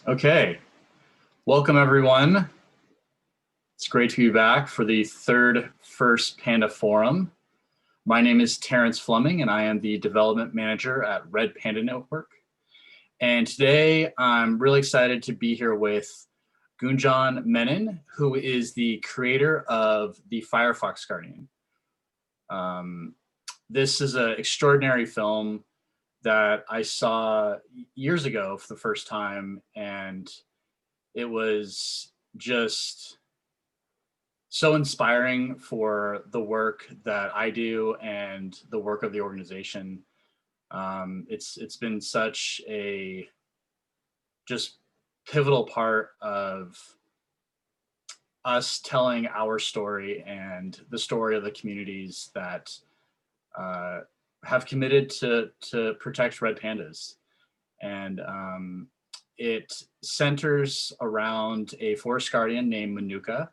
Okay, welcome everyone. It's great to be back for the third First Panda Forum. My name is Terrence Fleming and I am the development manager at Red Panda Network. And today I'm really excited to be here with Gunjan Menon, who is the creator of the Firefox Guardian. This is an extraordinary film that I saw years ago for the first time, and it was just so inspiring for the work that I do and the work of the organization. It's been such a just pivotal part of us telling our story and the story of the communities that have committed to protect red pandas. And it centers around a forest guardian named Menuka.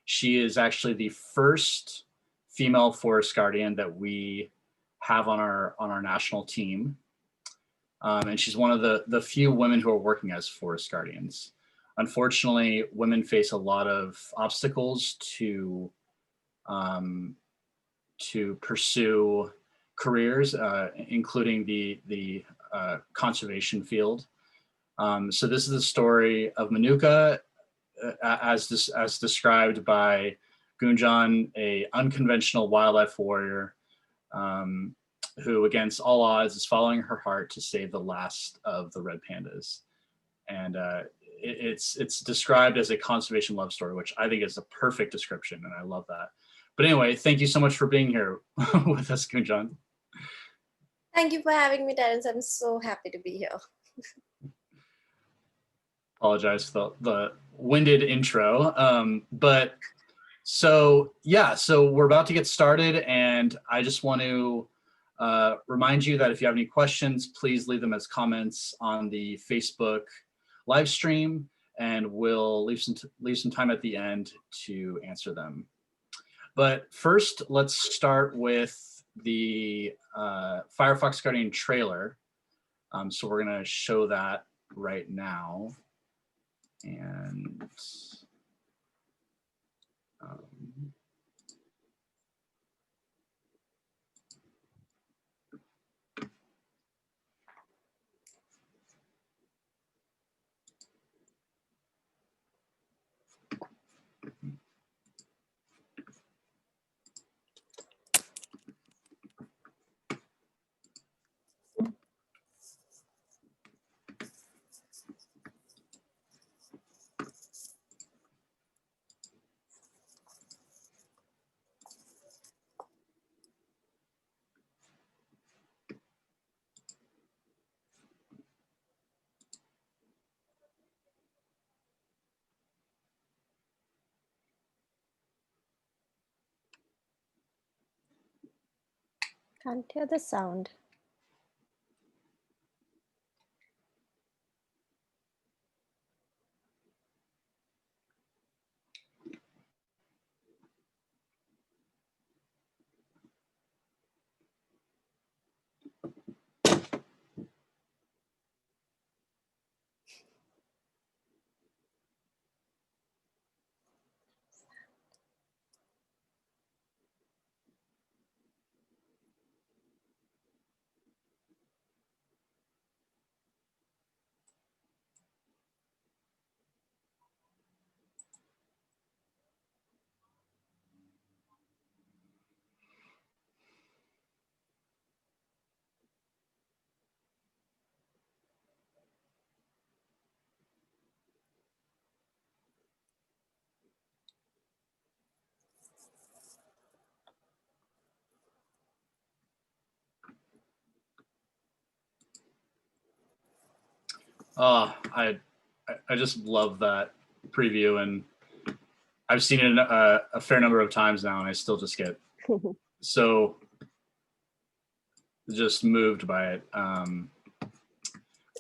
She is actually the first female forest guardian that we have on our national team. And she's one of the few women who are working as forest guardians. Unfortunately, women face a lot of obstacles to pursue careers, including the conservation field. So this is the story of Menuka, as described by Gunjan, a unconventional wildlife warrior who, against all odds, is following her heart to save the last of the red pandas. And it's described as a conservation love story, which I think is a perfect description, and I love that. But anyway, thank you so much for being here with us, Gunjan. Thank you for having me, Terrence. I'm so happy to be here. Apologize for the winded intro. But so we're about to get started, and I just want to remind you that if you have any questions, please leave them as comments on the Facebook live stream, and we'll leave some time at the end to answer them. But first, let's start with the Firefox Guardian trailer. So we're going to show that right now. And Can't hear the sound. I just love that preview, and I've seen it a fair number of times now, and I still just get so just moved by it. I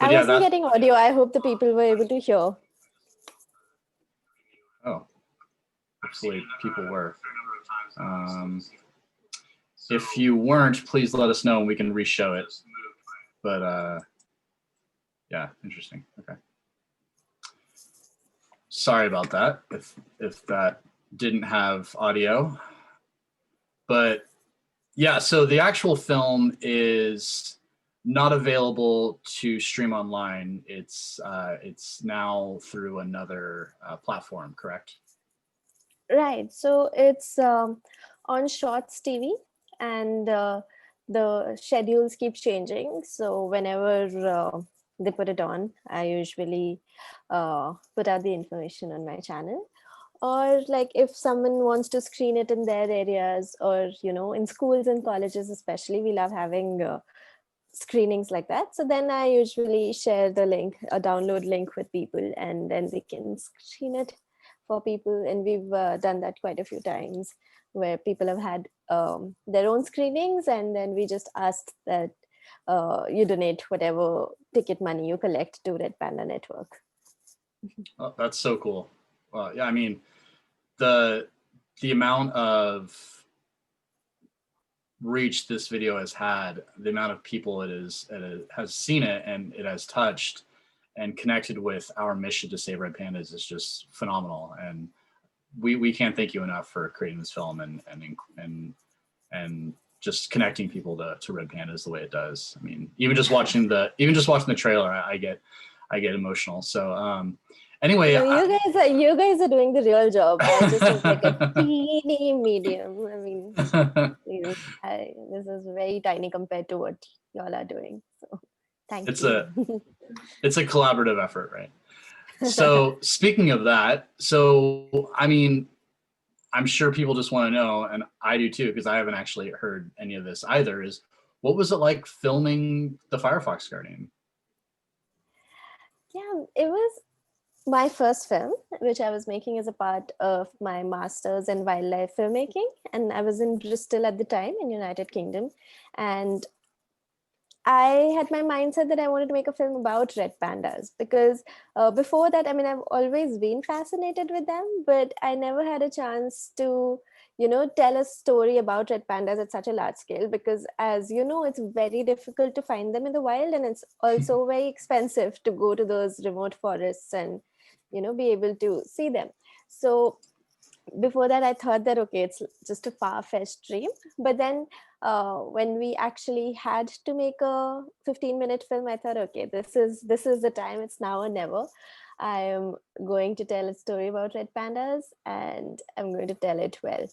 wasn't getting audio. I hope the people were able to hear. Oh, hopefully people were. If you weren't, please let us know and we can re-show it. But yeah, interesting. Okay. sorry about that if that didn't have audio. But yeah, so the actual film is not available to stream online. It's now through another platform, correct? Right. So it's on Shorts TV, and the schedules keep changing. So whenever they put it on, I usually put out the information on my channel. Or like if someone wants to screen it in their areas, or in schools and colleges especially, we love having screenings like that. So then I usually share the link, a download link with people, and then we can screen it for people. And we've done that quite a few times, where people have had their own screenings, and then we just asked that you donate whatever ticket money you collect to Red Panda Network. Oh, that's so cool. Well, yeah, I mean, the amount of reach this video has had, the amount of people it has seen it and it has touched and connected with our mission to save red pandas is just phenomenal. And we can't thank you enough for creating this film and just connecting people to red pandas the way it does. I mean, even just watching the trailer, I get emotional. So anyway, you guys are doing the real job. I just was like a teeny medium. I mean, this is very tiny compared to what y'all are doing. So thank you. It's a collaborative effort, right? So speaking of that, so I mean, I'm sure people just want to know, and I do too, because I haven't actually heard any of this either, is what was it like filming the Firefox Guardian? Yeah, it was my first film, which I was making as a part of my master's in wildlife filmmaking. And I was in Bristol at the time in United Kingdom. And I had my mindset that I wanted to make a film about red pandas, because before that, I mean, I've always been fascinated with them, but I never had a chance to, tell a story about red pandas at such a large scale, because as you know, it's very difficult to find them in the wild, and it's also very expensive to go to those remote forests and, be able to see them. So before that, I thought that, okay, it's just a far-fetched dream. But then when we actually had to make a 15-minute film, I thought, okay, this is the time. It's now or never. I am going to tell a story about red pandas, and I'm going to tell it well.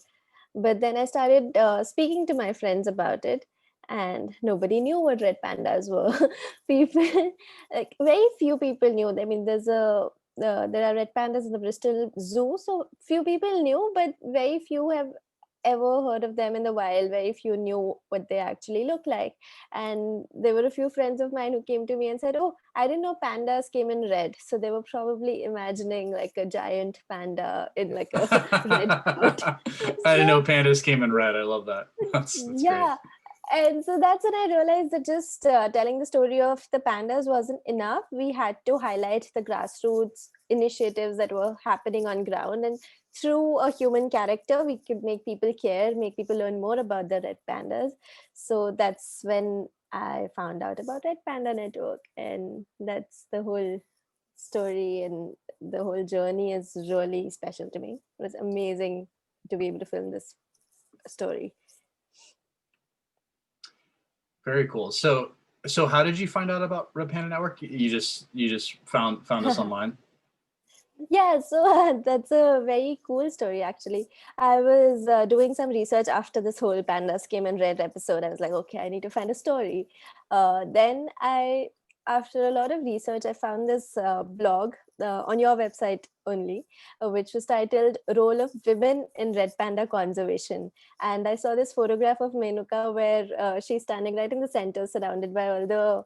But then I started speaking to my friends about it, and nobody knew what red pandas were. People, like very few people knew. I mean, there are red pandas in the Bristol Zoo, so few people knew, but very few have ever heard of them in the wild. Very few knew what they actually look like. And there were a few friends of mine who came to me and said, oh, I didn't know pandas came in red. So they were probably imagining like a giant panda in like a red coat. I didn't know pandas came in red. I love that. That's yeah. great. And so that's when I realized that just telling the story of the pandas wasn't enough. We had to highlight the grassroots initiatives that were happening on ground. And through a human character, we could make people care, make people learn more about the red pandas. So that's when I found out about Red Panda Network. And that's the whole story, and the whole journey is really special to me. It was amazing to be able to film this story. Very cool. So how did you find out about Red Panda Network? You just found us online? Yeah, so that's a very cool story, actually. I was doing some research after this whole Pandas came and read episode. I was like, okay, I need to find a story. Then after a lot of research, I found this blog on your website only, which was titled Role of Women in Red Panda Conservation. And I saw this photograph of Menuka where she's standing right in the center, surrounded by all the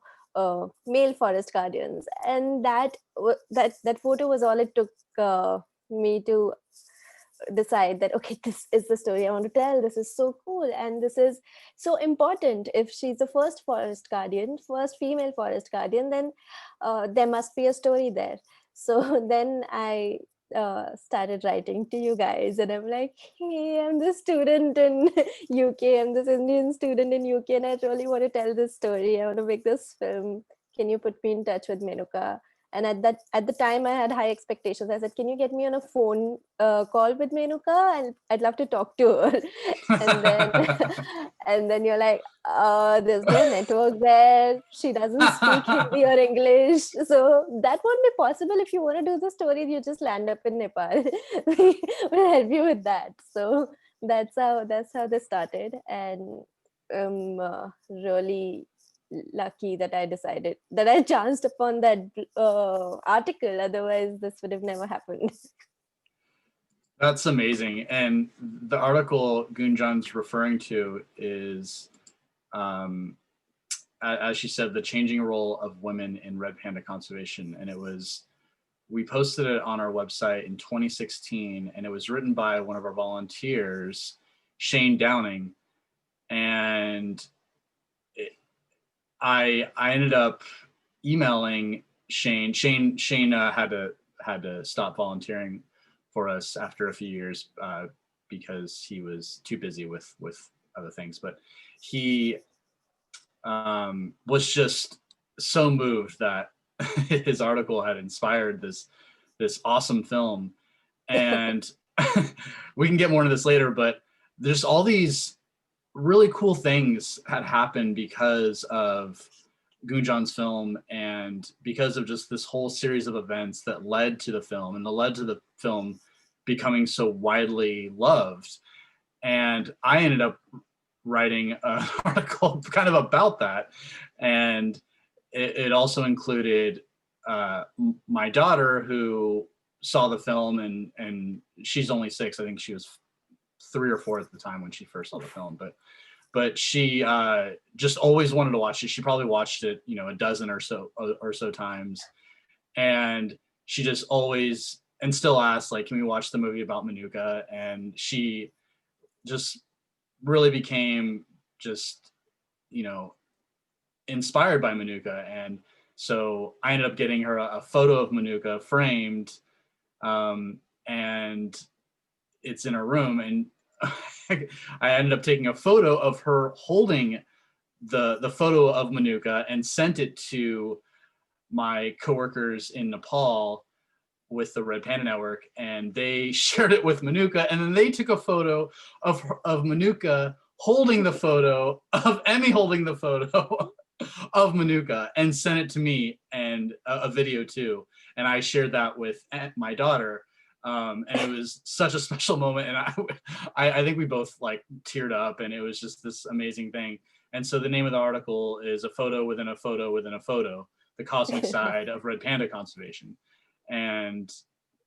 male forest guardians, and that photo was all it took me to decide that, okay, this is the story I want to tell. This is so cool, and this is so important. If she's the first female forest guardian, then there must be a story there. So then I started writing to you guys, and I'm like, hey, I'm this student in UK, I'm this Indian student in UK, and I really want to tell this story. I want to make this film. Can you put me in touch with Menuka? And at the time I had high expectations. I said, can you get me on a phone call with Menuka? And I'd love to talk to her. And then and then you're like, there's no network there. She doesn't speak Hindi or English. So that won't be possible. If you want to do the story, you just land up in Nepal. We'll help you with that. So that's how they started. And really lucky that I chanced upon that article. Otherwise, this would have never happened. That's amazing. And the article Gunjan's referring to is, as she said, the changing role of women in red panda conservation. And we posted it on our website in 2016, and it was written by one of our volunteers, Shane Downing. And I ended up emailing Shane. Shane had to stop volunteering for us after a few years because he was too busy with other things. But he was just so moved that his article had inspired this awesome film. And we can get more into this later, but there's all these really cool things had happened because of Gunjan's film and because of just this whole series of events that led to the film and led to the film becoming so widely loved. And I ended up writing an article kind of about that. And it also included my daughter, who saw the film, and she's only 6. I think she was 3 or 4 at the time when she first saw the film, but she just always wanted to watch it. She probably watched it, a dozen or so times, and she just always and still asks, like, can we watch the movie about Menuka? And she just really became just inspired by Menuka. And so I ended up getting her a photo of Menuka framed, and it's in her room, and I ended up taking a photo of her holding the photo of Menuka and sent it to my coworkers in Nepal with the Red Panda Network, and they shared it with Menuka, and then they took a photo of Menuka holding the photo of Emmy holding the photo of Menuka and sent it to me, and a video too. And I shared that with my daughter. And it was such a special moment, and I think we both like teared up, and it was just this amazing thing. And so the name of the article is A Photo Within a Photo Within a Photo: The Cosmic Side of Red Panda Conservation. And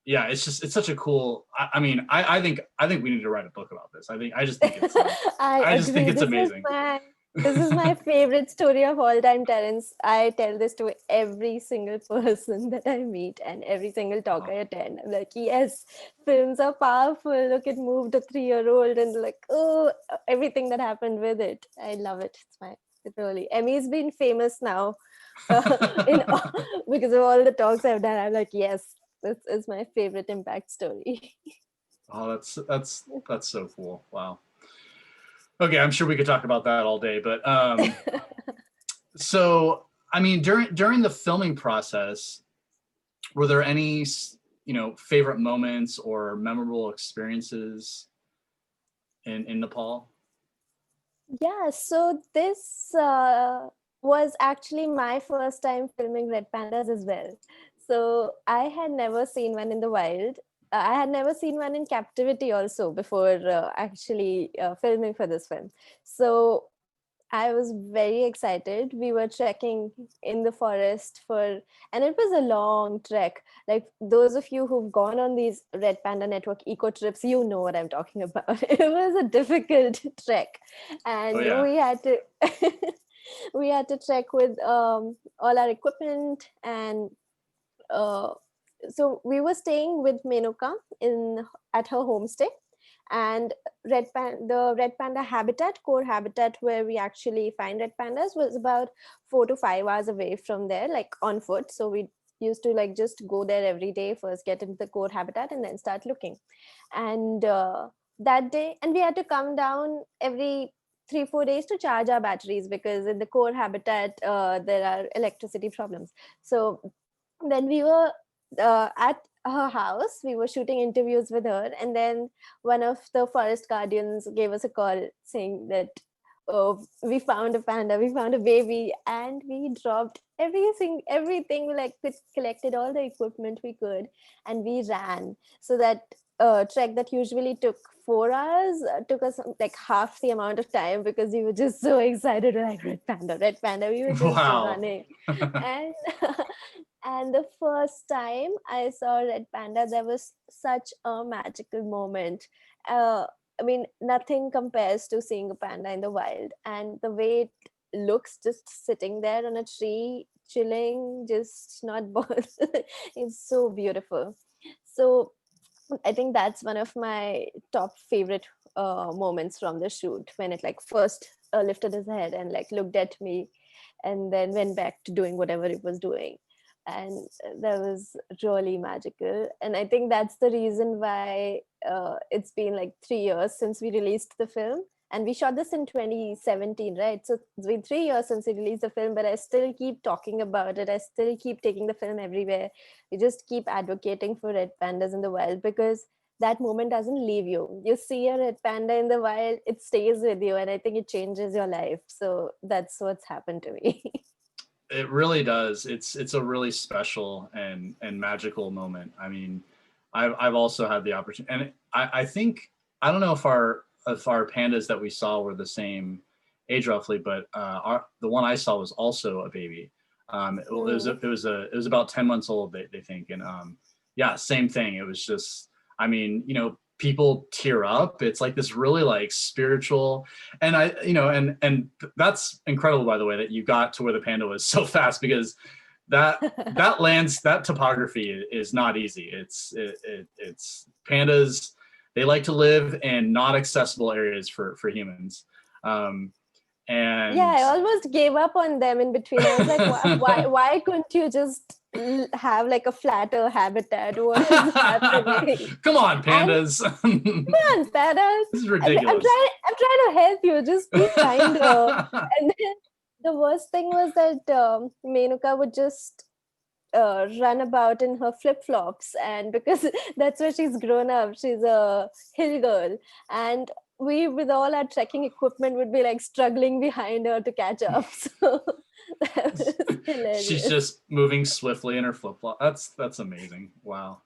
yeah, it's such a cool. I mean, I think we need to write a book about this. I just think it's think it's amazing. This is my favorite story of all time, Terence. I tell this to every single person that I meet and every single talk I attend. I'm like, yes, films are powerful. Look, it moved a 3-year-old, and like, oh, everything that happened with it. I love it. Emmy's been famous now because of all the talks I've done. I'm like, yes, this is my favorite impact story. Oh, that's so cool. Wow. Okay, I'm sure we could talk about that all day, but so I mean, during the filming process, were there any favorite moments or memorable experiences in Nepal? Yeah, so this was actually my first time filming red pandas as well. So I had never seen one in the wild. I had never seen one in captivity also before actually filming for this film. So I was very excited. We were trekking in the forest and it was a long trek. Like those of you who've gone on these Red Panda Network eco trips, you know what I'm talking about. It was a difficult trek, and we had to we had to trek with all our equipment, and so we were staying with Menuka at her homestay. And the red panda core habitat where we actually find red pandas was about 4 to 5 hours away from there, like on foot. So we used to like just go there every day, first get into the core habitat and then start looking. And that day, and we had to come down every 3-4 days to charge our batteries, because in the core habitat there are electricity problems. So then we were at her house. We were shooting interviews with her, and then one of the forest guardians gave us a call saying that, oh, we found a panda, we found a baby, and we dropped everything. We like collected all the equipment we could, and we ran. So that trek that usually took 4 hours took us like half the amount of time, because we were just so excited. We're like, red panda, red panda. We were just Wow. running. And and the first time I saw red panda, there was such a magical moment. I mean, nothing compares to seeing a panda in the wild, and the way it looks just sitting there on a tree, chilling, just not bothered. It's so beautiful. So I think that's one of my top favorite moments from the shoot, when it like first lifted his head and like looked at me, and then went back to doing whatever it was doing. And that was really magical. And I think that's the reason why it's been like 3 years since we released the film. And we shot this in 2017, right? So it's been 3 years since we released the film, but I still keep talking about it. I still keep taking the film everywhere. We just keep advocating for red pandas in the wild, because that moment doesn't leave you. You see a red panda in the wild, it stays with you, and I think it changes your life. So that's what's happened to me. It really does. It's a really special and magical moment. I mean, I've also had the opportunity, and I think, I don't know if our pandas that we saw were the same age roughly, but the one I saw was also a baby. It was about 10 months old, they think, and yeah, same thing. It was just, I mean, people tear up. It's like this really like spiritual, and and that's incredible, by the way, that you got to where the panda was so fast, because that topography is not easy. It's pandas. They like to live in not accessible areas for humans. Yeah, And I almost gave up on them in between. I was like, why couldn't you just have like a flatter habitat? What is happening? Come on, And pandas. come on, Pandas. This is I'm ridiculous. trying to help you. Just be kinder. And then the worst thing was that Menuka would just run about in her flip-flops, and because that's where she's grown up, she's a hill girl, and we, with all our trekking equipment, would be like struggling behind her to catch up. So that was She's hilarious. just moving swiftly in her flip flop. That's amazing. Wow.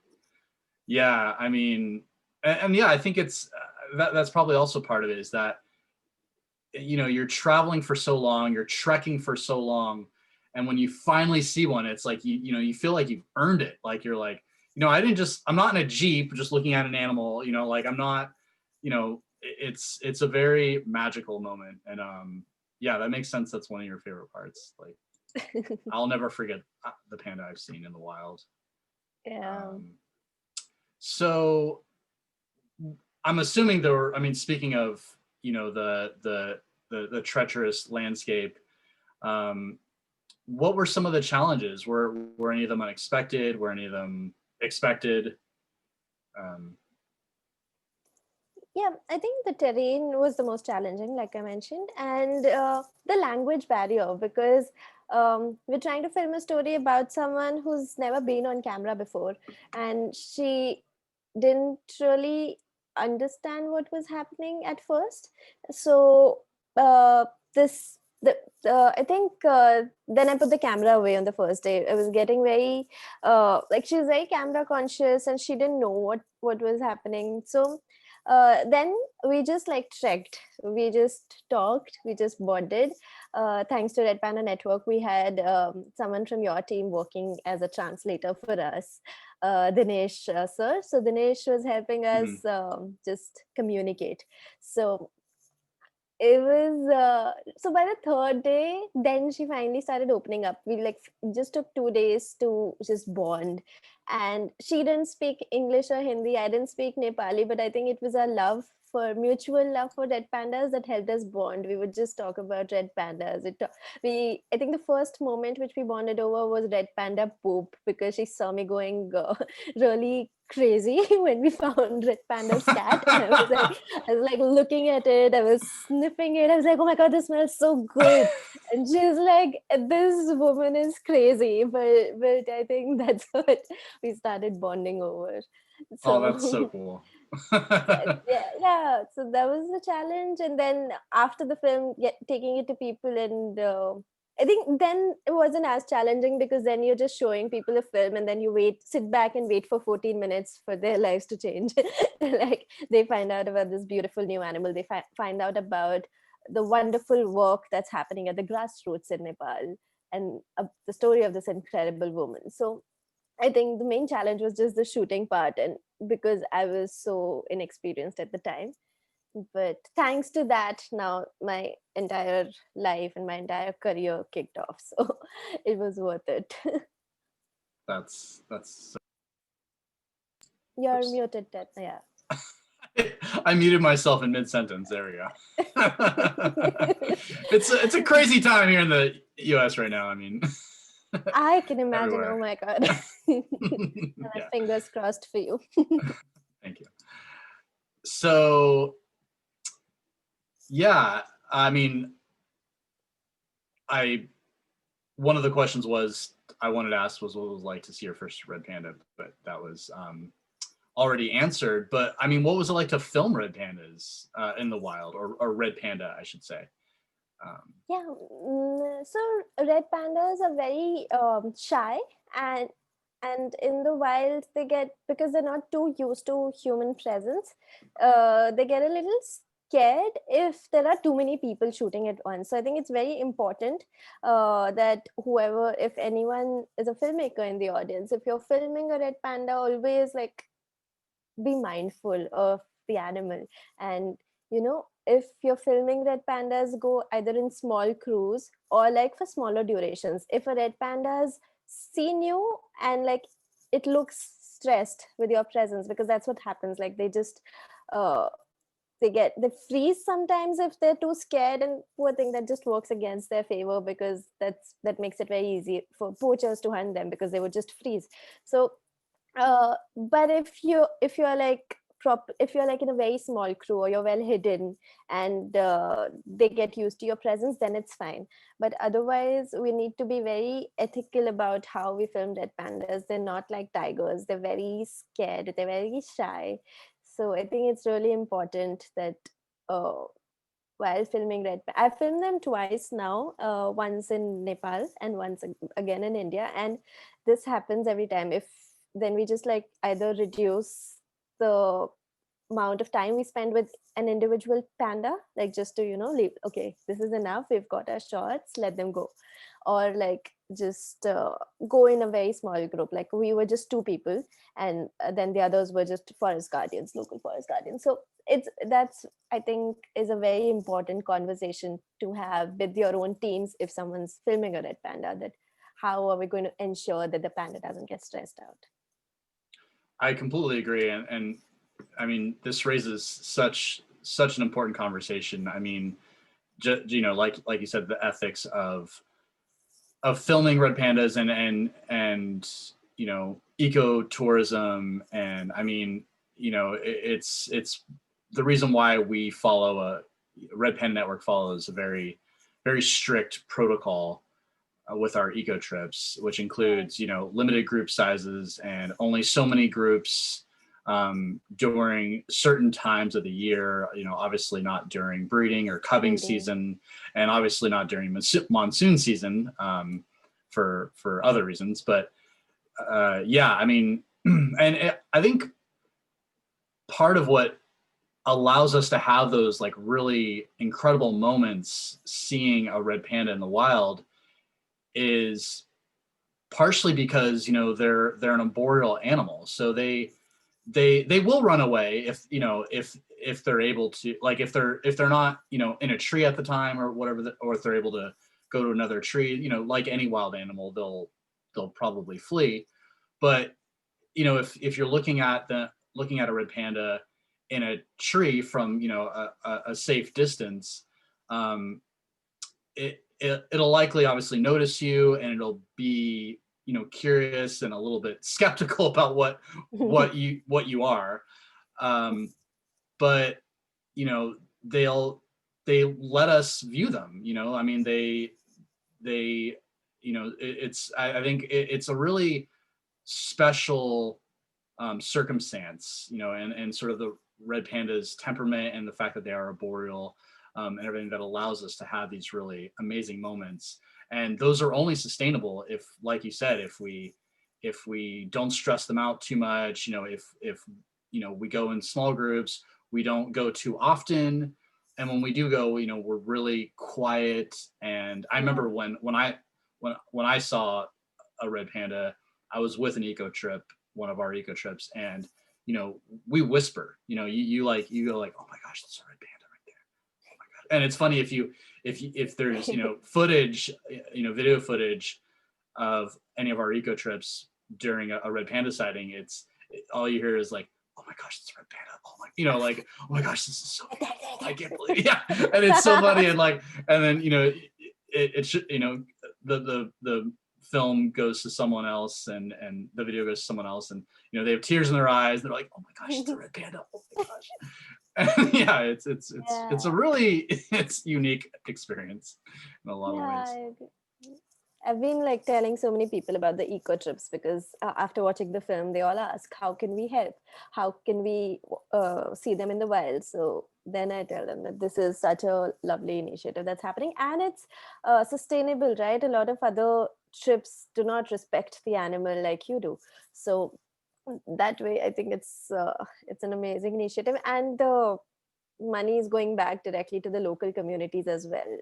Yeah, I mean, and yeah, I think it's that's probably also part of it, is that you're traveling for so long, you're trekking for so long, and when you finally see one, it's like you feel like you've earned it. Like you're like, I'm not in a Jeep just looking at an animal. Like I'm not, it's a very magical moment, and yeah, that makes sense. That's one of your favorite parts. Like I'll never forget the panda I've seen in the wild. Yeah. So I'm assuming there were, I mean, speaking of, the treacherous landscape, what were some of the challenges? Were any of them unexpected? Were any of them expected? Yeah, I think the terrain was the most challenging, like I mentioned, and the language barrier, because we're trying to film a story about someone who's never been on camera before, and she didn't really understand what was happening at first. So uh, this the I think then I put the camera away on the first day. I was getting very like, she's very camera conscious, and she didn't know what was happening. So then we just like trekked, we just talked, we just bonded. Thanks to Red Panda Network, we had someone from your team working as a translator for us, Dinesh sir. So Dinesh was helping us just communicate. So it was so by the third day, then she finally started opening up. We like just took 2 days to just bond, and she didn't speak English or Hindi, I didn't speak Nepali, but I think it was our love for mutual love for red pandas that helped us bond. We would just talk about red pandas. We I think the first moment which we bonded over was red panda poop, because she saw me going really crazy when we found Red Panda's cat. And I was like looking at it, I was sniffing it. I was like, oh my God, this smells so good. And she's like, this woman is crazy. But I think that's what we started bonding over. Oh, that's So so cool. yeah, so that was the challenge. And then after the film, taking it to people, and I think then it wasn't as challenging, because then you're just showing people a film and then you sit back and wait for 14 minutes for their lives to change. Like they find out about this beautiful new animal, they find out about the wonderful work that's happening at the grassroots in Nepal, and the story of this incredible woman. So I think the main challenge was just the shooting part, and because I was so inexperienced at the time. But thanks to that, now my entire life and my entire career kicked off. So it was worth it. That's so. You're Oops. muted, Ted. Yeah. I muted myself in mid-sentence. There we go. It's a crazy time here in the U.S. right now. I mean, I can imagine. everywhere. Oh my God. Yeah. Fingers crossed for you. Thank you. So, yeah, I mean, one of the questions I wanted to ask was what it was like to see your first red panda, but that was already answered. But I mean, what was it like to film red pandas in the wild, or red panda, I should say? Yeah. So red pandas are very shy, and in the wild they get, because they're not too used to human presence, they get a little scared if there are too many people shooting at once. So I think it's very important that whoever, if anyone is a filmmaker in the audience, if you're filming a red panda, always like be mindful of the animal. And if you're filming red pandas, go either in small crews or like for smaller durations. If a red panda has seen you and like it looks stressed with your presence, because that's what happens, like they just uh they freeze sometimes if they're too scared, and poor thing, that just works against their favor, because that makes it very easy for poachers to hunt them, because they would just freeze. So but if you're like if you're like in a very small crew, or you're well hidden, and they get used to your presence, then it's fine. But otherwise, we need to be very ethical about how we film red pandas. They're not like tigers, they're very scared, they're very shy. So I think it's really important that uh, while filming I filmed them twice now, once in Nepal and once again in India. And this happens every time. If then we just like either reduce the amount of time we spend with an individual panda, like just to leave, okay, this is enough, we've got our shots, let them go. Or like just go in a very small group, like we were just two people, and then the others were just forest guardians, local forest guardians. So that's, I think, is a very important conversation to have with your own teams if someone's filming a red panda, that how are we going to ensure that the panda doesn't get stressed out. I completely agree, and I mean, this raises such an important conversation. I mean, like you said, the ethics of filming red pandas, and ecotourism, and I mean, it's the reason why we follow Red Panda Network follows a very strict protocol with our eco trips, which includes limited group sizes and only so many groups during certain times of the year. Obviously not during breeding or coving season, and obviously not during monsoon season for other reasons. But yeah, I mean, and I think part of what allows us to have those like really incredible moments seeing a red panda in the wild is partially because they're an arboreal animal, so they will run away if they're able to, like if they're not in a tree at the time or whatever, or if they're able to go to another tree, like any wild animal, they'll probably flee. But if you're looking at a red panda in a tree from a safe distance, it'll likely obviously notice you, and it'll be curious and a little bit skeptical about what you are. But they let us view them. I mean, they I think it's a really special circumstance, and sort of the red panda's temperament and the fact that they are arboreal, and everything that allows us to have these really amazing moments. And those are only sustainable if, like you said, if we don't stress them out too much, if we go in small groups, we don't go too often, and when we do go, we're really quiet. And I remember when I saw a red panda, I was with an eco trip, one of our eco trips, and we whisper, you go like, oh my gosh, that's a red panda right there, oh my god. And it's funny, if there's footage, video footage of any of our eco trips during a red panda sighting, all you hear is like, oh my gosh, it's a red panda, oh my, like, oh my gosh, this is so beautiful, I can't believe it. Yeah. And it's so funny. And then it should, the film goes to someone else, and the video goes to someone else, and they have tears in their eyes. They're like, oh my gosh, it's a red panda, oh my gosh. And yeah, it's a really unique experience in a lot of ways. I've been telling so many people about the eco trips because after watching the film, they all ask, how can we help? How can we see them in the wild? So then I tell them that this is such a lovely initiative that's happening, and it's sustainable, right? A lot of other trips do not respect the animal like you do. So that way, I think it's an amazing initiative, and the money is going back directly to the local communities as well.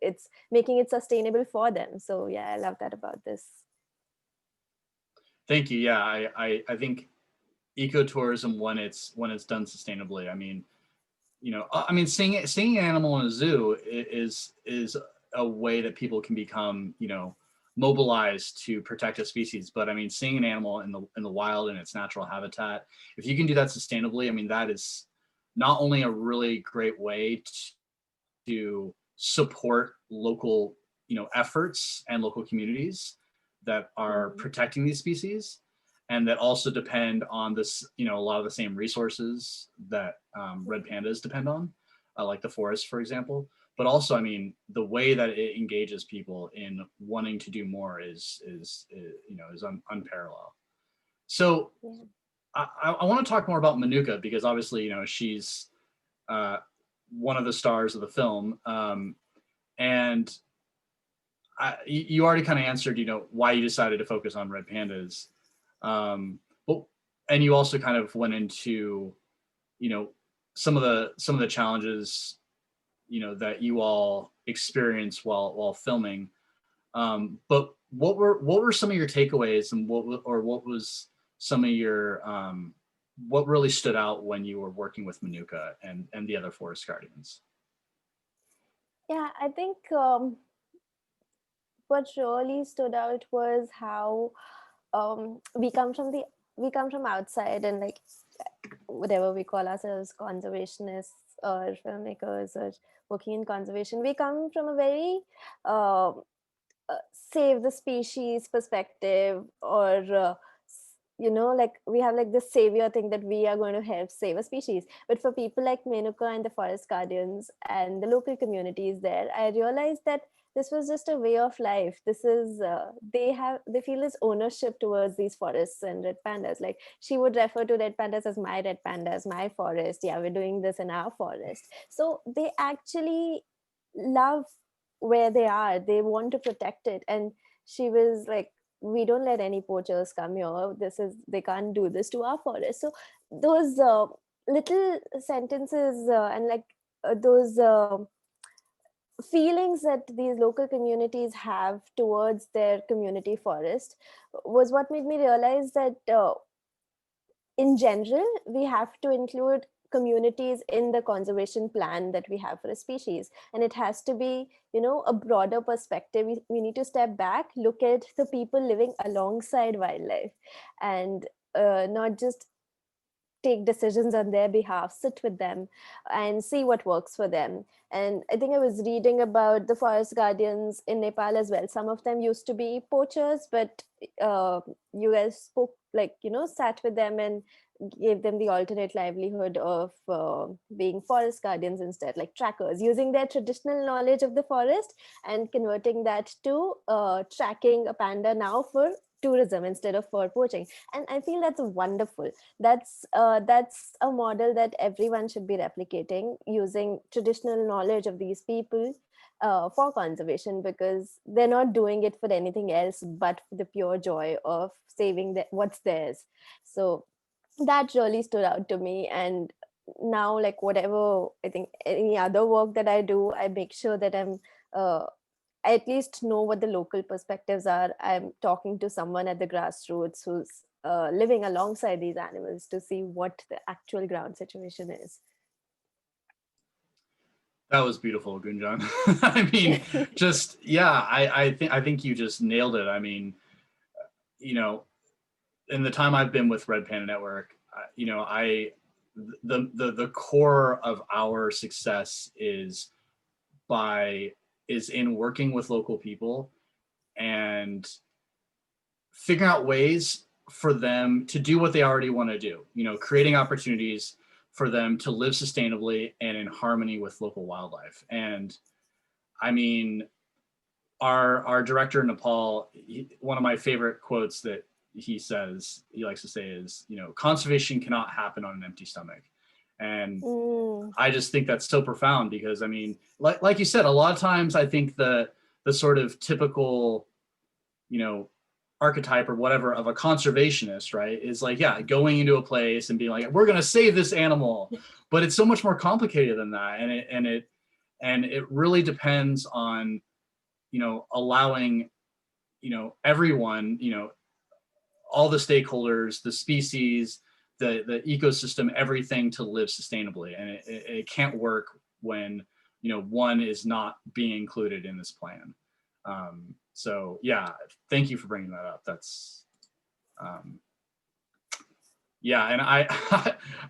It's making it sustainable for them. So yeah, I love that about this. Thank you. Yeah, I think ecotourism, when it's done sustainably, I mean, seeing an animal in a zoo is a way that people can become, mobilized to protect a species. But I mean, seeing an animal in the wild in its natural habitat, if you can do that sustainably, I mean, that is not only a really great way to support local, efforts and local communities that are protecting these species, and that also depend on this, a lot of the same resources that red pandas depend on, like the forest, for example. But also, I mean, the way that it engages people in wanting to do more is unparalleled. So I want to talk more about Menuka, because obviously, she's one of the stars of the film, and you already kind of answered, why you decided to focus on red pandas. And you also kind of went into, some of the challenges, that you all experienced while filming. But what were some of your takeaways, and what was some of your, what really stood out when you were working with Menuka and the other forest guardians? Yeah, I think what really stood out was how we come from outside, and whatever we call ourselves, conservationists or filmmakers or working in conservation, we come from a very save the species perspective, or we have this savior thing that we are going to help save a species. But for people like Menuka and the forest guardians and the local communities there, I realized that this was just a way of life. This is they feel this ownership towards these forests and red pandas. Like, she would refer to red pandas as my red pandas, my forest. Yeah, we're doing this in our forest. So they actually love where they are. They want to protect it. And she was like, we don't let any poachers come here. They can't do this to our forest. So those little sentences, and those feelings that these local communities have towards their community forest was what made me realize that in general, we have to include communities in the conservation plan that we have for a species. And it has to be, a broader perspective. We need to step back, look at the people living alongside wildlife, and not just take decisions on their behalf, sit with them and see what works for them. And I think I was reading about the forest guardians in Nepal as well. Some of them used to be poachers, but you guys spoke, like, sat with them and gave them the alternate livelihood of being forest guardians instead, like trackers, using their traditional knowledge of the forest and converting that to tracking a panda now for tourism instead of for poaching. And I feel that's wonderful. That's a model that everyone should be replicating, using traditional knowledge of these people for conservation, because they're not doing it for anything else but for the pure joy of saving what's theirs. So that really stood out to me. And now, like, whatever, I think any other work that I do, I make sure that I at least know what the local perspectives are. I'm talking to someone at the grassroots who's living alongside these animals to see what the actual ground situation is. That was beautiful, Gunjan. I mean, just, yeah, I think you just nailed it. I mean, in the time I've been with Red Panda Network, the core of our success is in working with local people and figuring out ways for them to do what they already want to do, creating opportunities for them to live sustainably and in harmony with local wildlife. And I mean, our director in Nepal, one of my favorite quotes that he likes to say is, conservation cannot happen on an empty stomach. And I just think that's so profound, because I mean, like you said, a lot of times I think the sort of typical, archetype or whatever of a conservationist, right, is like, yeah, going into a place and being like, we're going to save this animal. But it's so much more complicated than that. And it really depends on, allowing, everyone, all the stakeholders, the species, the ecosystem, everything to live sustainably. And it can't work when, one is not being included in this plan. So yeah, thank you for bringing that up. That's, yeah. And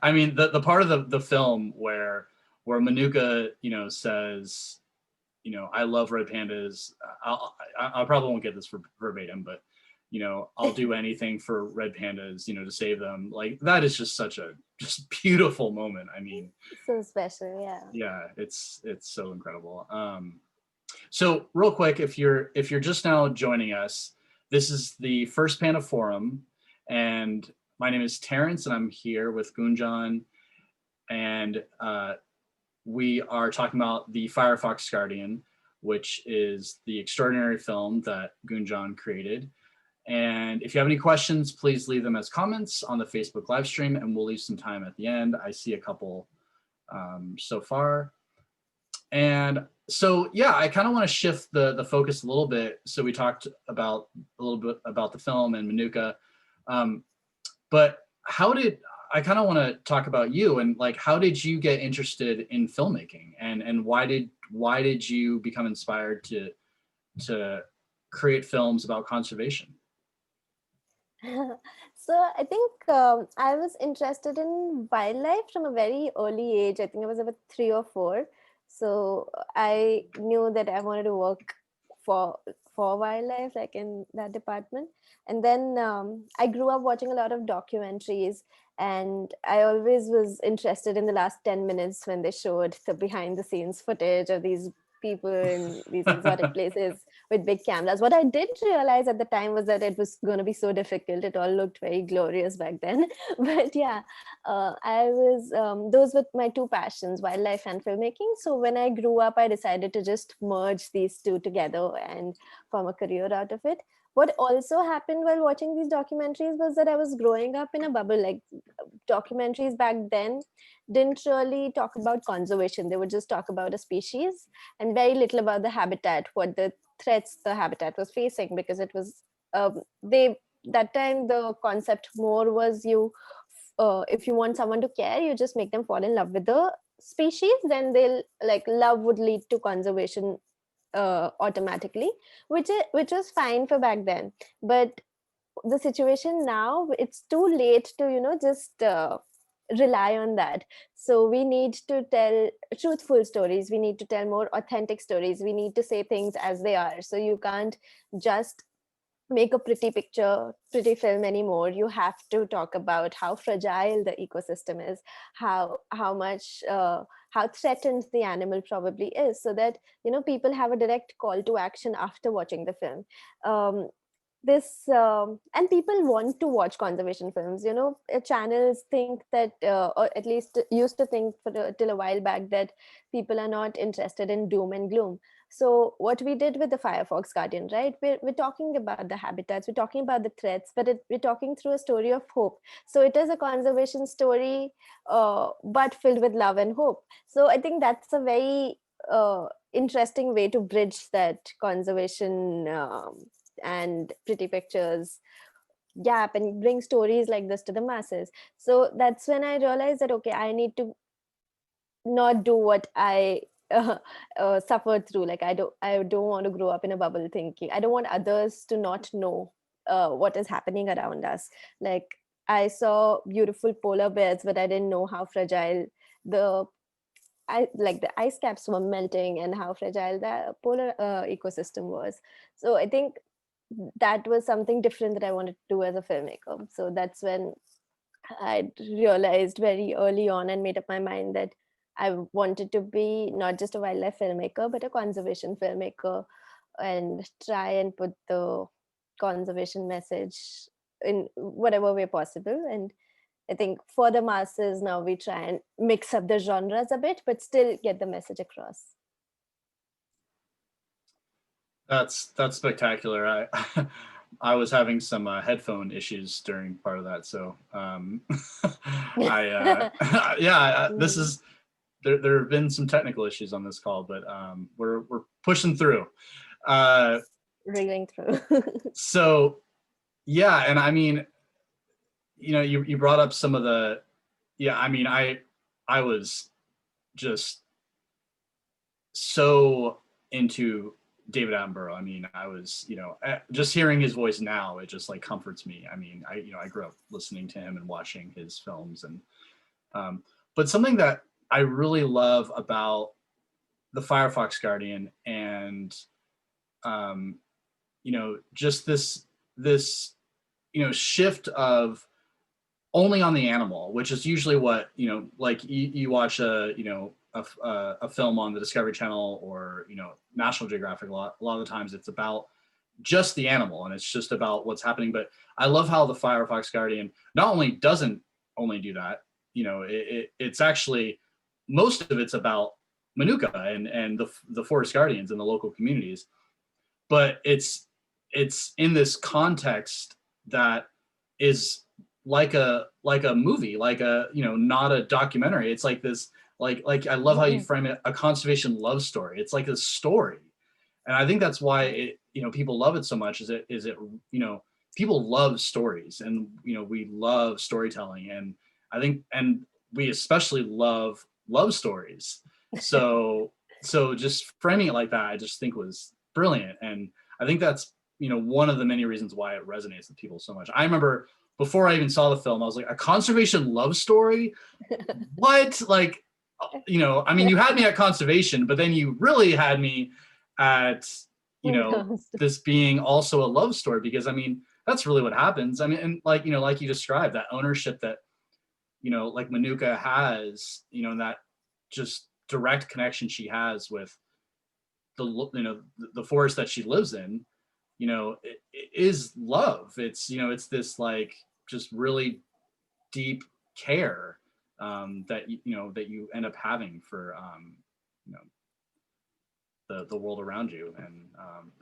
I mean, the part of the film where Menuka, says, I love red pandas. I probably won't get this verbatim, but, I'll do anything for red pandas, to save them. Like, that is just such a beautiful moment. I mean, so special. Yeah. Yeah, it's so incredible. So real quick, if you're just now joining us, this is the First Panda Forum, and my name is Terrence, and I'm here with Gunjan, and we are talking about the Firefox Guardian, which is the extraordinary film that Gunjan created. And if you have any questions, please leave them as comments on the Facebook live stream, and we'll leave some time at the end. I see a couple so far. And so, yeah, I kind of want to shift the focus a little bit. So we talked a little bit about the film and Menuka, but I kind of want to talk about you, and like, how did you get interested in filmmaking, and why did you become inspired to create films about conservation? So I think I was interested in wildlife from a very early age. I think I was about 3 or 4. So I knew that I wanted to work for wildlife, like in that department. And then I grew up watching a lot of documentaries, and I always was interested in the last 10 minutes when they showed the behind the scenes footage of these people in these exotic places with big cameras. What I didn't realize at the time was that it was going to be so difficult. It all looked very glorious back then. But yeah, those were my two passions, wildlife and filmmaking. So when I grew up, I decided to just merge these two together and form a career out of it. What also happened while watching these documentaries was that I was growing up in a bubble. Like, documentaries back then didn't really talk about conservation. They would just talk about a species and very little about the habitat, what the threats the habitat was facing, because it was that time the concept more was if you want someone to care, you just make them fall in love with the species, then they'll, like, love would lead to conservation automatically, which was fine for back then. But the situation now, it's too late to just rely on that. So we need to tell truthful stories, we need to tell more authentic stories, we need to say things as they are. So you can't just make a pretty picture, pretty film anymore. You have to talk about how fragile the ecosystem is, how much how threatened the animal probably is, so that people have a direct call to action after watching the film. This And people want to watch conservation films. Channels think that, or at least used to think till a while back, that people are not interested in doom and gloom. So what we did with the Firefox Guardian, right? We're talking about the habitats, we're talking about the threats, but we're talking through a story of hope. So it is a conservation story, but filled with love and hope. So I think that's a very interesting way to bridge that conservation and pretty pictures gap and bring stories like this to the masses. So that's when I realized that, okay, I need to not do what I suffered through. Like I don't want to grow up in a bubble thinking. I don't want others to not know what is happening around us. Like I saw beautiful polar bears, but I didn't know how fragile the the ice caps were melting and how fragile the polar ecosystem was. So I think that was something different that I wanted to do as a filmmaker. So that's when I realized very early on and made up my mind that I wanted to be not just a wildlife filmmaker, but a conservation filmmaker, and try and put the conservation message in whatever way possible. And I think for the masses now, we try and mix up the genres a bit, but still get the message across. That's spectacular. I was having some headphone issues during part of that, so yeah, this Mm, is there have been some technical issues on this call, but we're pushing through. Uh, reeling through. so yeah, and I mean, you brought up some of the, yeah, I mean, I was just so into David Attenborough. I mean, I was, just hearing his voice now, it just like comforts me. I mean, I grew up listening to him and watching his films, and but something that I really love about the Firefox Guardian, and just this shift of only on the animal, which is usually what, like you watch a film on the Discovery Channel or National Geographic. A lot of the times it's about just the animal and it's just about what's happening. But I love how the Firefox Guardian not only doesn't only do that, it's actually, most of it's about Menuka and the forest guardians and the local communities, but it's in this context that is like a movie, like a, not a documentary. It's like this, like I love how you frame it, a conservation love story. It's like a story, and I think that's why people love it so much. Is it people love stories, and we love storytelling, and I think, and we especially love stories. So just framing it like that, I just think was brilliant, and I think that's one of the many reasons why it resonates with people so much. I remember before I even saw the film, I was like, a conservation love story? What? Like, I mean, you had me at conservation, but then you really had me at, this being also a love story, because I mean, that's really what happens. I mean, and like, like you described, that ownership that, like Manuka has, that just direct connection she has with the forest that she lives in, it is love. It's, it's this like just really deep care that that you end up having for you know the world around you, and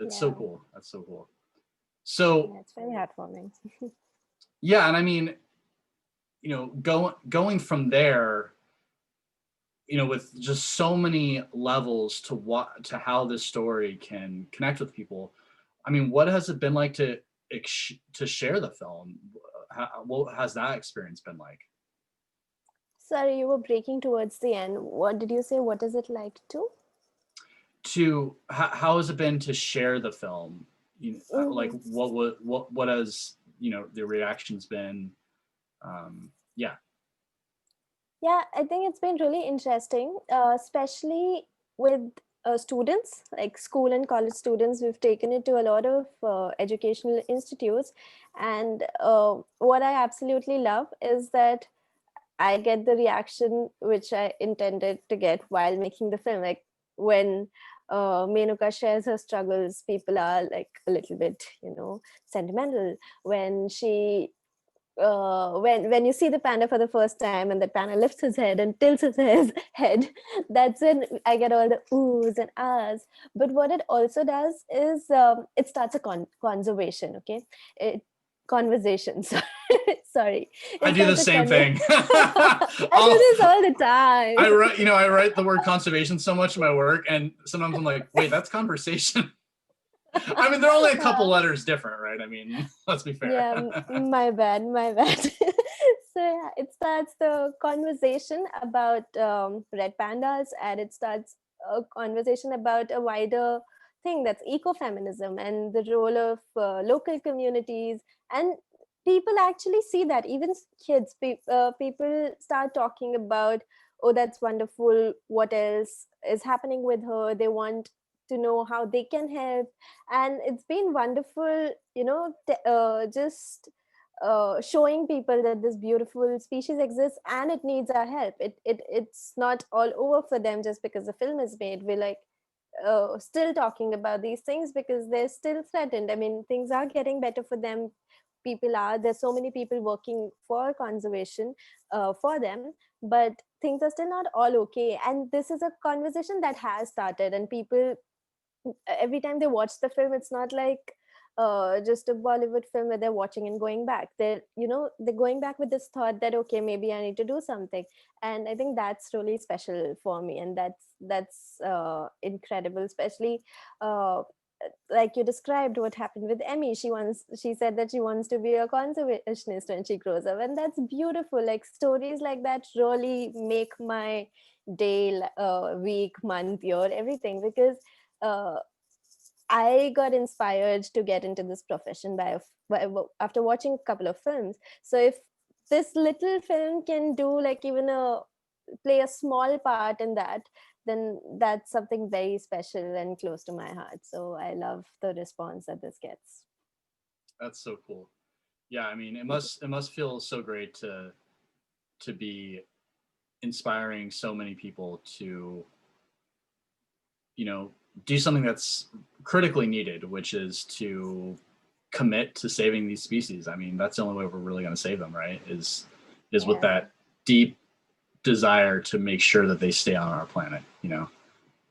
it's so Yeah, cool. That's so cool. So yeah, it's very heartwarming. yeah, and I mean, going from there, with just so many levels to what, to how this story can connect with people. I mean, what has it been like to share the film? What has that experience been like? Sorry, you were breaking towards the end. What did you say? What is it like to? How has it been to share the film? Like Mhm. what has the reactions been? Yeah. Yeah, I think it's been really interesting, especially with students, like school and college students. We've taken it to a lot of educational institutes. And what I absolutely love is that I get the reaction which I intended to get while making the film. Like when Menuka shares her struggles, people are like a little bit, sentimental. When she when you see the panda for the first time and the panda lifts his head and tilts his head, that's when I get all the oohs and ahs. But what it also does is it starts a conservation. Okay, it conversation. Sorry, I it do the starts a same thing. I do this all the time. I write the word conservation so much in my work, and sometimes I'm like, wait, that's conversation. I mean, they're only a couple letters different, right? I mean, let's be fair. Yeah, my bad, my bad. So yeah, it starts the conversation about red pandas, and it starts a conversation about a wider thing, that's ecofeminism and the role of local communities. And people actually see that, even kids, people start talking about, oh, that's wonderful, what else is happening with her. They want to know how they can help. And it's been wonderful, just showing people that this beautiful species exists and it needs our help. It's not all over for them just because the film is made. We're like still talking about these things because they're still threatened. I mean, things are getting better for them. There's so many people working for conservation for them, but things are still not all okay. And this is a conversation that has started, and people, every time they watch the film, it's not like just a Bollywood film where they're watching and going back. They're going back with this thought that, okay, maybe I need to do something. And I think that's really special for me, and that's incredible, especially uh, like you described what happened with Emmy. She said that she wants to be a conservationist when she grows up, and that's beautiful. Like stories like that really make my day, week, month, year, everything, because uh, I got inspired to get into this profession after watching a couple of films. So if this little film can do like even play a small part in that, then that's something very special and close to my heart. So I love the response that this gets. That's so cool. Yeah, I mean, it must feel so great to be inspiring so many people to, you know, do something that's critically needed, which is to commit to saving these species. I mean, that's the only way we're really going to save them, right? Is with Yeah. that deep desire to make sure that they stay on our planet, you know.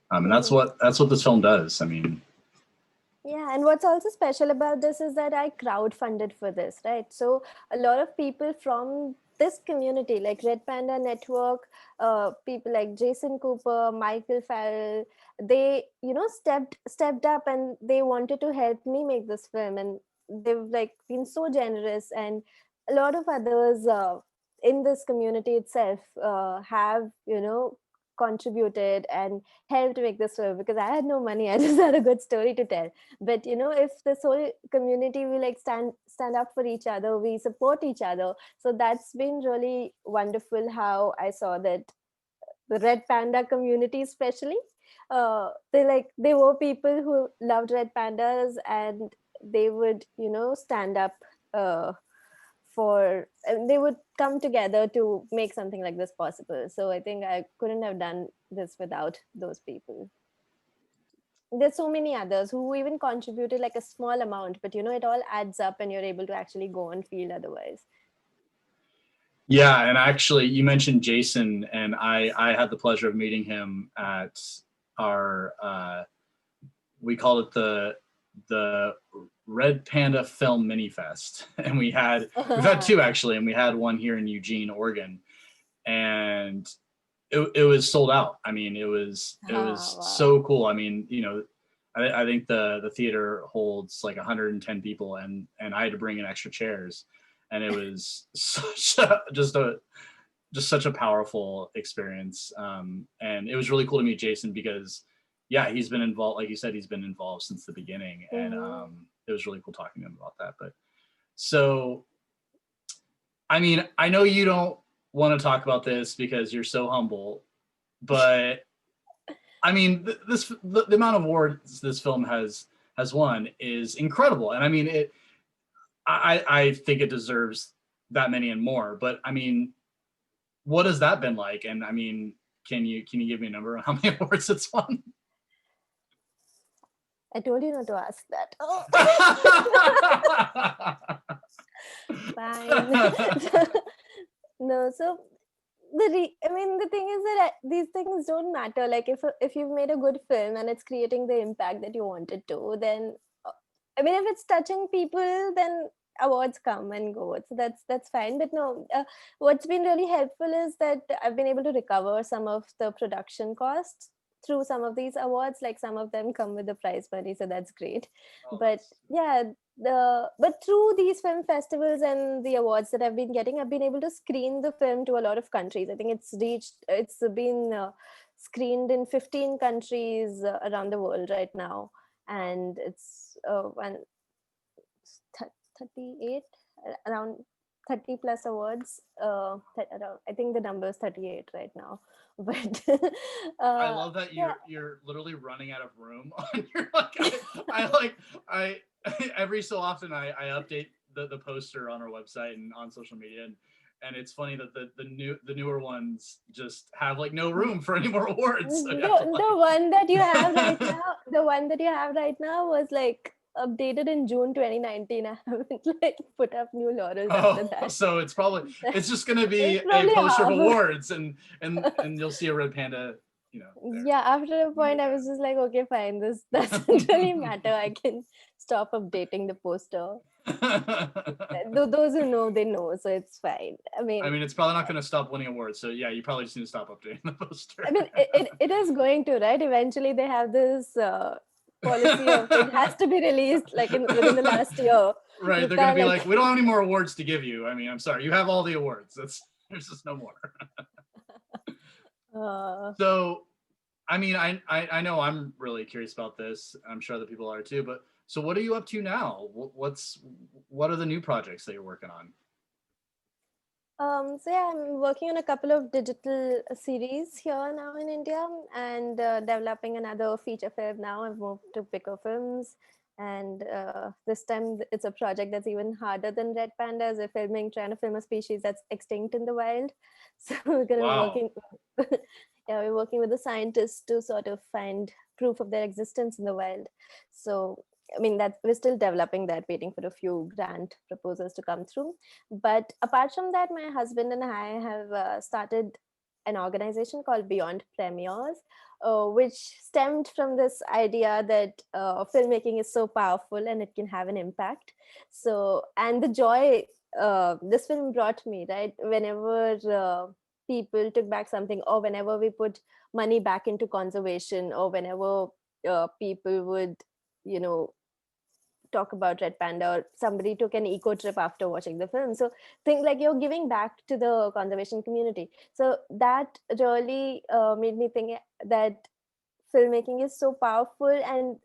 And Mhm. that's what this film does. I mean, Yeah, and what's also special about this is that I crowdfunded for this, right? So a lot of people from this community, like Red Panda Network, people like Jason Cooper, Michael Farrell, they, stepped up and they wanted to help me make this film, and they've like been so generous. And a lot of others in this community itself have, contributed and helped make this film, because I had no money. I just had a good story to tell. But if this whole community, we like stand up for each other, we support each other. So that's been really wonderful, how I saw that the red panda community especially, they were people who loved red pandas, and they would stand up uh, and they would come together to make something like this possible. So I think I couldn't have done this without those people. There's so many others who even contributed like a small amount, but it all adds up and you're able to actually go and feel otherwise. yeah, and actually, you mentioned Jason, and I had the pleasure of meeting him at our we called it the Red Panda Film Mini Fest, and we've had two actually, and we had one here in Eugene, Oregon, and it was sold out. I mean, it was Wow. so cool. I mean, you know, I think the theater holds like 110 people, and I had to bring in extra chairs, and it was just such a powerful experience. And it was really cool to meet Jason because, yeah, he's been involved. Like you said, he's been involved since the beginning, and Hmm. it was really cool talking to him about that. But so, I mean, I know you don't want to talk about this because you're so humble, but I mean, the amount of awards this film has won is incredible, and I mean it. I think it deserves that many and more. But I mean, what has that been like? And I mean, can you give me a number on how many awards it's won? I told you not to ask that. Oh. Fine. No, so I mean, the thing is that these things don't matter. Like if you've made a good film and it's creating the impact that you wanted to, then I mean, if it's touching people, then awards come and go. So that's fine. But no, what's been really helpful is that I've been able to recover some of the production costs through some of these awards. Like some of them come with the prize money, so that's great. Oh, But yeah, but through these film festivals and the awards that I've been getting, I've been able to screen the film to a lot of countries. I think it's been screened in 15 countries around the world right now, and it's 38, around 30 plus awards. I think the number is 38 right now. But I love that you're literally running out of room on your I every so often I update the poster on our website and on social media, and it's funny that the newer ones just have like no room for any more awards. So the one that you have right now, was like updated in June 2019. I haven't like put up new laurels after that. So it's just gonna be a poster of awards, and you'll see a red panda. You know, there. Yeah, after a point I was just like, okay, fine, this doesn't really matter. I can stop updating the poster. Those who know, they know, so it's fine. I mean, it's probably not going to stop winning awards, so yeah, you probably just need to stop updating the poster. I mean, it is going to, right? Eventually they have this policy of it has to be released like within the last year. Right, they're going to be like, we don't have any more awards to give you. I mean, I'm sorry, you have all the awards. There's just no more. So, I mean, I know I'm really curious about this. I'm sure other people are too. But so, what are you up to now? What are the new projects that you're working on? So yeah, I'm working on a couple of digital series here now in India, and developing another feature film now. I've moved to Pico Films, and this time it's a project that's even harder than Red Pandas. We're trying to film a species that's extinct in the wild. So we're gonna be working. Yeah, we're working with the scientists to sort of find proof of their existence in the wild. So I mean, that we're still developing that, waiting for a few grant proposals to come through. But apart from that, my husband and I have started an organization called Beyond Premieres, which stemmed from this idea that filmmaking is so powerful and it can have an impact. So, and the joy this film brought me, right? Whenever people took back something, or whenever we put money back into conservation, or whenever people would, talk about Red Panda, or somebody took an eco trip after watching the film. So think like you're giving back to the conservation community. So that really made me think that filmmaking is so powerful, and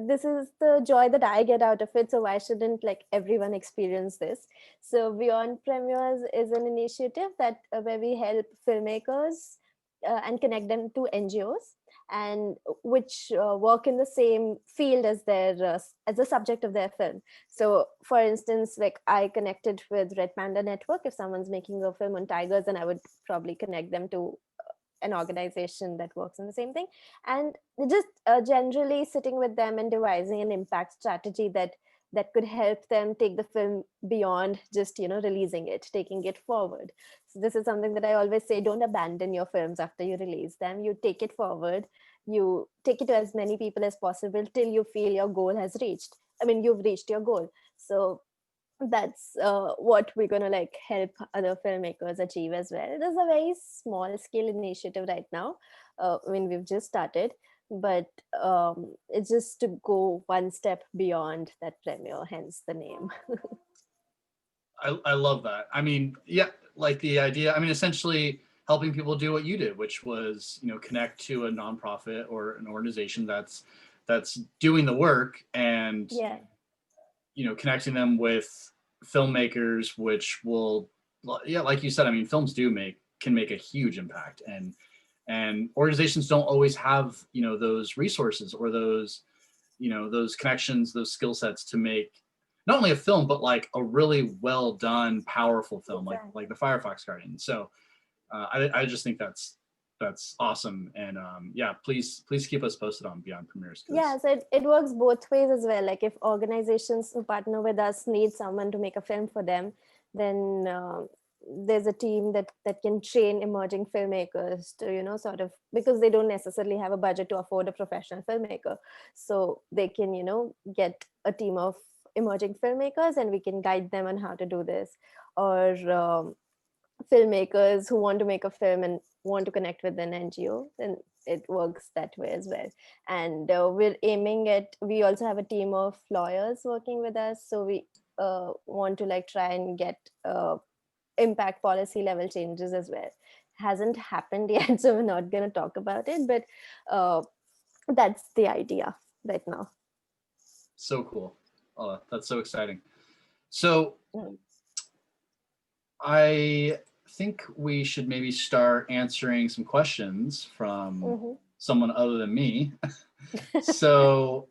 this is the joy that I get out of it. So why shouldn't like everyone experience this? So Beyond Premieres is an initiative that where we help filmmakers and connect them to NGOs, and which work in the same field as their as the subject of their film. So for instance, like I connected with Red Panda Network. If someone's making a film on tigers, then I would probably connect them to an organization that works in the same thing, and just generally sitting with them and devising an impact strategy that could help them take the film beyond just releasing it, taking it forward. So this is something that I always say: don't abandon your films after you release them. You take it forward, you take it to as many people as possible till you feel your goal has reached. I mean, you've reached your goal. So that's what we're going to like help other filmmakers achieve as well. It is a very small scale initiative right now. I mean, we've just started, but it's just to go one step beyond that premiere, hence the name. I love that. I mean, yeah, like the idea, I mean, essentially helping people do what you did, which was, connect to a nonprofit or an organization that's doing the work, and, yeah, connecting them with filmmakers, which will, yeah, like you said, I mean, films do make can make a huge impact. And organizations don't always have, those resources or those, those connections, those skill sets to make not only a film, but like a really well done, powerful film, like the Firefox Guardian. So I just think that's awesome. And yeah, please keep us posted on Beyond Premieres. Yeah, so it works both ways as well. Like if organizations who partner with us need someone to make a film for them, then there's a team that can train emerging filmmakers to, sort of, because they don't necessarily have a budget to afford a professional filmmaker. So they can, get a team of emerging filmmakers and we can guide them on how to do this. Or filmmakers who want to make a film and want to connect with an NGO, then it works that way as well. And we also have a team of lawyers working with us. So we want to try and get impact policy level changes as well. Hasn't happened yet, so we're not going to talk about it, but that's the idea right now. So cool. Oh, that's so exciting. So I think we should maybe start answering some questions from someone other than me. So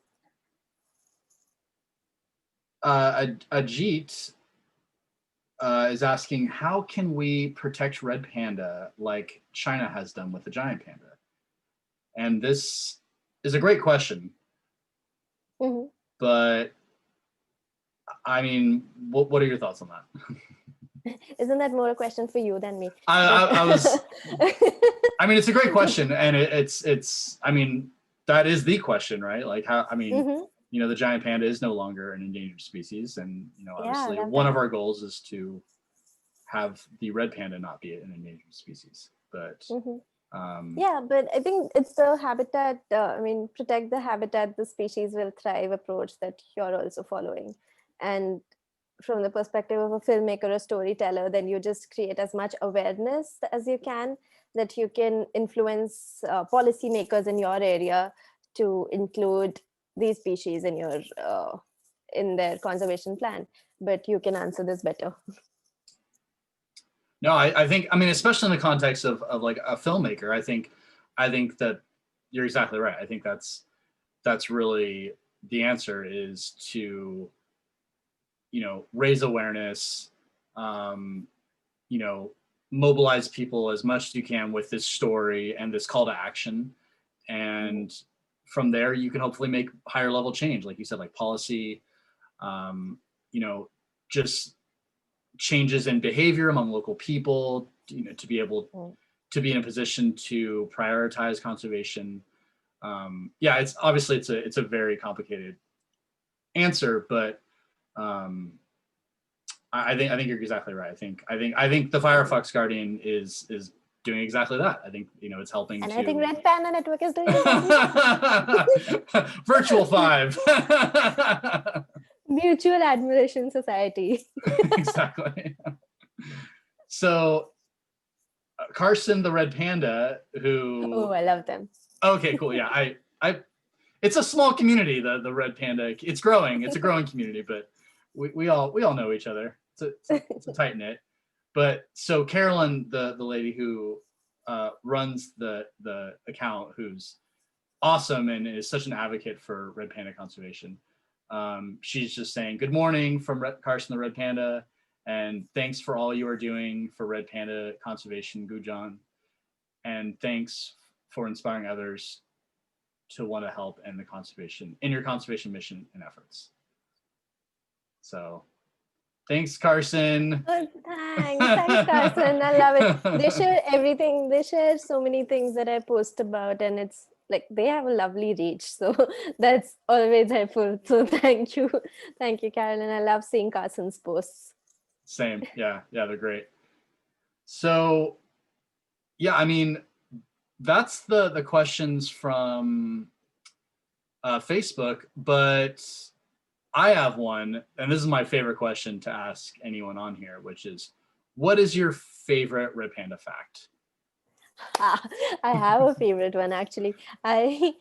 Ajit is asking, how can we protect red panda like China has done with the giant panda? And this is a great question. But I mean, what are your thoughts on that? Isn't that more a question for you than me? I was. I mean, it's a great question, and it's. I mean, that is the question, right? Like how? I mean, the giant panda is no longer an endangered species, and obviously one of our goals is to have the red panda not be an endangered species. But yeah, but I think it's the habitat. Protect the habitat, the species will thrive approach that you're also following, and from the perspective of a filmmaker or storyteller, then you just create as much awareness as you can, that you can influence policymakers in your area to include these species in your in their conservation plan. But you can answer this better. No, I think, especially in the context of like a filmmaker, I think that you're exactly right. I think that's really the answer, is to raise awareness, mobilize people as much as you can with this story and this call to action. And from there, you can hopefully make higher level change, like you said, like policy, just changes in behavior among local people, to be able to be in a position to prioritize conservation. Yeah, it's obviously it's a very complicated answer, but I think you're exactly right. I think the Firefox Guardian is doing exactly that. I think it's helping. And I think Red Panda Network is doing Virtual 5. Mutual Admiration Society. Exactly. So Carson the red panda, who I love them. Okay, cool. Yeah, I it's a small community, the red panda. It's growing. It's a growing community, but we all know each other. It's a tight knit. But so Carolyn, the lady who runs the account, who's awesome and is such an advocate for red panda conservation. She's just saying, good morning from Carson the red panda, and thanks for all you are doing for red panda conservation, Gunjan, and thanks for inspiring others to want to help in your conservation mission and efforts. So thanks, Carson. Oh, thanks, Carson. I love it. They share everything. They share so many things that I post about, and it's like they have a lovely reach. So that's always helpful. So thank you, Carolyn. I love seeing Carson's posts. Same, yeah, they're great. So, yeah, that's the questions from Facebook, but I have one, and this is my favorite question to ask anyone on here, which is, what is your favorite red panda fact? I have a favorite one, actually. I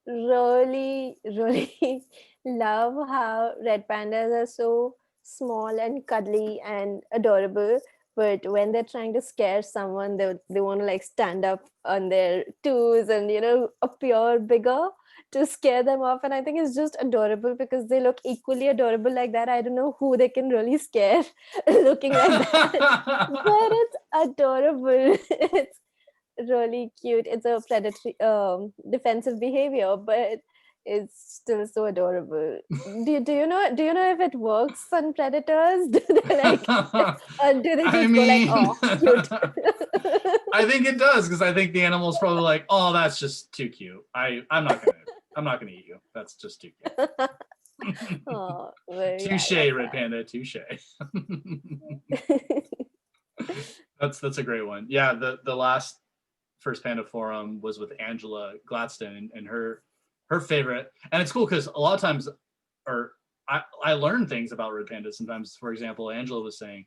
really love how red pandas are so small and cuddly and adorable, but when they're trying to scare someone, they want to like stand up on their toes and appear bigger to scare them off. And I think it's just adorable because they look equally adorable like that. I don't know who they can really scare looking like that, but it's adorable. It's really cute. It's a predatory defensive behavior, but it's still so adorable. Do you know if it works on predators? Do they like or do they just go like, oh, cute? I think it does, because I think the animal's probably like, oh, that's just too cute. I'm not gonna eat you. That's just too cute. Oh, well, yeah, Touche, Red Panda, touche. That's a great one. Yeah, the last First Panda Forum was with Angela Gladstone, and her favorite, and it's cool because a lot of times, or I learn things about red pandas sometimes. For example, Angela was saying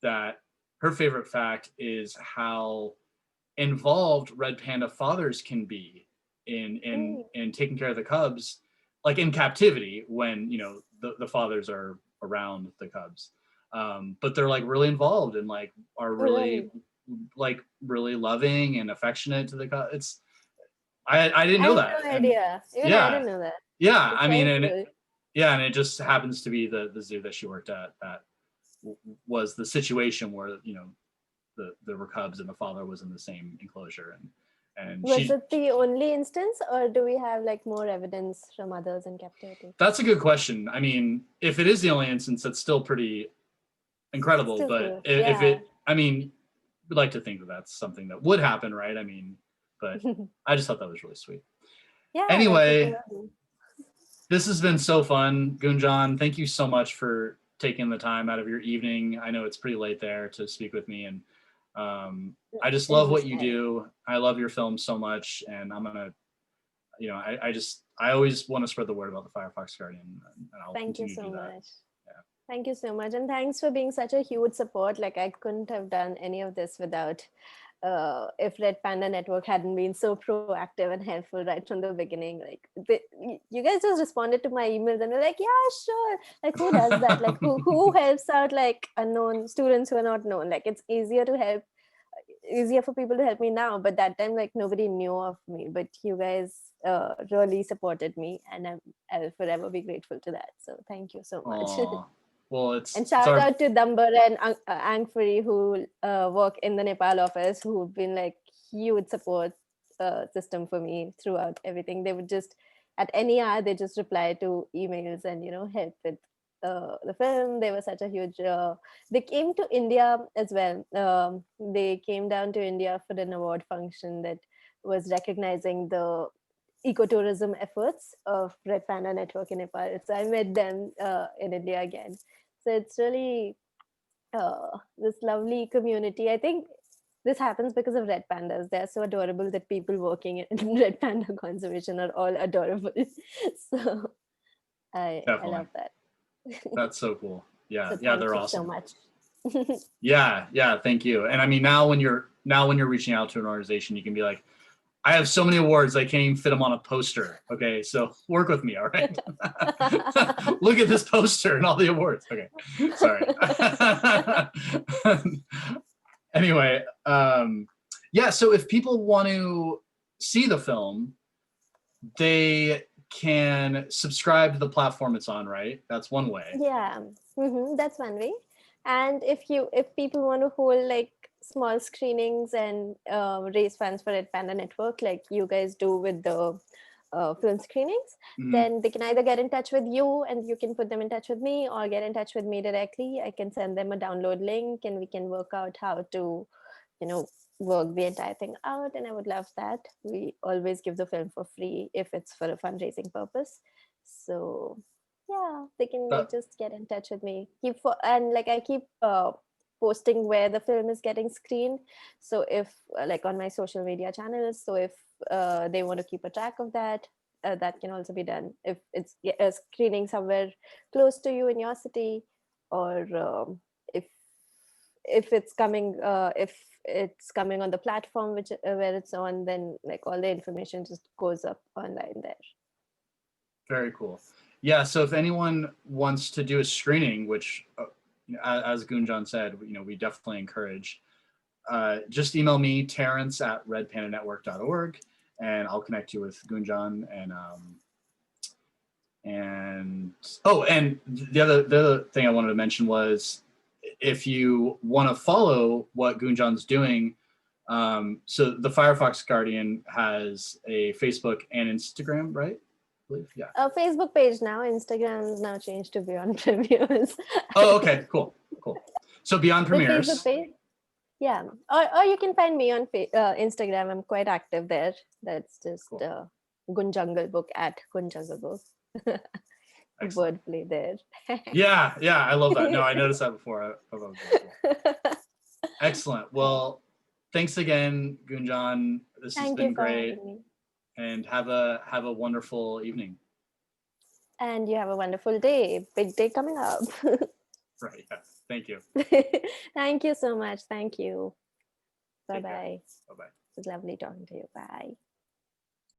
that her favorite fact is how involved red panda fathers can be in taking care of the cubs, like in captivity when the fathers are around the cubs, but they're like really involved and like are really like really loving and affectionate to the cubs. It's I didn't know that. No idea. Even I didn't know that. Yeah, It's I mean, cool. and it just happens to be the zoo that she worked at that was the situation where there were cubs and the father was in the same enclosure, and was it the only instance, or do we have like more evidence from others in captivity? That's a good question. I mean, if it is the only instance, that's still pretty incredible. Still but cool. if it, I mean, we'd like to think that that's something that would happen, right? I mean, but I just thought that was really sweet. Yeah. Anyway, this has been so fun, Gunjan. Thank you so much for taking the time out of your evening. I know it's pretty late there to speak with me, and I just love what you do. I love your film so much, and I'm gonna, I always want to spread the word about the Firefox Guardian, and I'll continue to do that. Thank you so much. Yeah. Thank you so much, and thanks for being such a huge support. Like I couldn't have done any of this without if Red Panda Network hadn't been so proactive and helpful right from the beginning. Like you guys just responded to my emails and were like, yeah, sure. Like who does that? Like who helps out like unknown students who are not known? Like it's easier for people to help me now, but that time like nobody knew of me, but you guys really supported me, and I'll forever be grateful to that. So thank you so much. Well, and shout out to Dambar and Angfuri who work in the Nepal office, who've been like huge support system for me throughout everything. They would just at any hour they just reply to emails and help with the film. They were such a huge they came to India as well. They came down to India for an award function that was recognizing the ecotourism efforts of Red Panda Network in Nepal. So I met them in India again. So it's really this lovely community. I think this happens because of red pandas. They're so adorable that people working in red panda conservation are all adorable. So I love that. That's so cool. Yeah, so they're awesome. Thank you so much. Yeah, thank you. And I mean, now when you're reaching out to an organization, you can be like, I have so many awards, I can't even fit them on a poster. Okay, so work with me, all right? Look at this poster and all the awards. Okay, sorry. Anyway, so if people want to see the film, they can subscribe to the platform it's on, right? That's one way. Yeah, that's one way. And if people want to hold like small screenings and raise funds for Red Panda Network, like you guys do with the film screenings, then they can either get in touch with you and you can put them in touch with me, or get in touch with me directly. I can send them a download link and we can work out how to, work the entire thing out. And I would love that. We always give the film for free if it's for a fundraising purpose. So yeah, they can just get in touch with me. I keep posting where the film is getting screened. So if like on my social media channels, so if they want to keep a track of that, that can also be done. If it's a screening somewhere close to you in your city, or if it's coming on the platform where it's on, then like all the information just goes up online there. Very cool. Yeah, so if anyone wants to do a screening, which as Gunjan said, we definitely encourage. Just email me, terrence@redpandanetwork.org, and I'll connect you with Gunjan. And the other thing I wanted to mention was, if you want to follow what Gunjan's doing, so the Firefox Guardian has a Facebook and Instagram, right? I believe, yeah. A Facebook page now. Instagram is now changed to Beyond Premieres. Oh, okay, cool. So Beyond Premieres. Facebook page, yeah. Or you can find me on Instagram. I'm quite active there. That's just Cool. Gunjungle Book @Gunjungle Book. Wordplay there. Yeah, I love that. No, I noticed that before. Excellent. Well, thanks again, Gunjan. This has been great. And have a wonderful evening. And you have a wonderful day. Big day coming up. Right. Yeah. Thank you. Thank you so much. Thank you. Bye-bye. Bye-bye. It was lovely talking to you. Bye.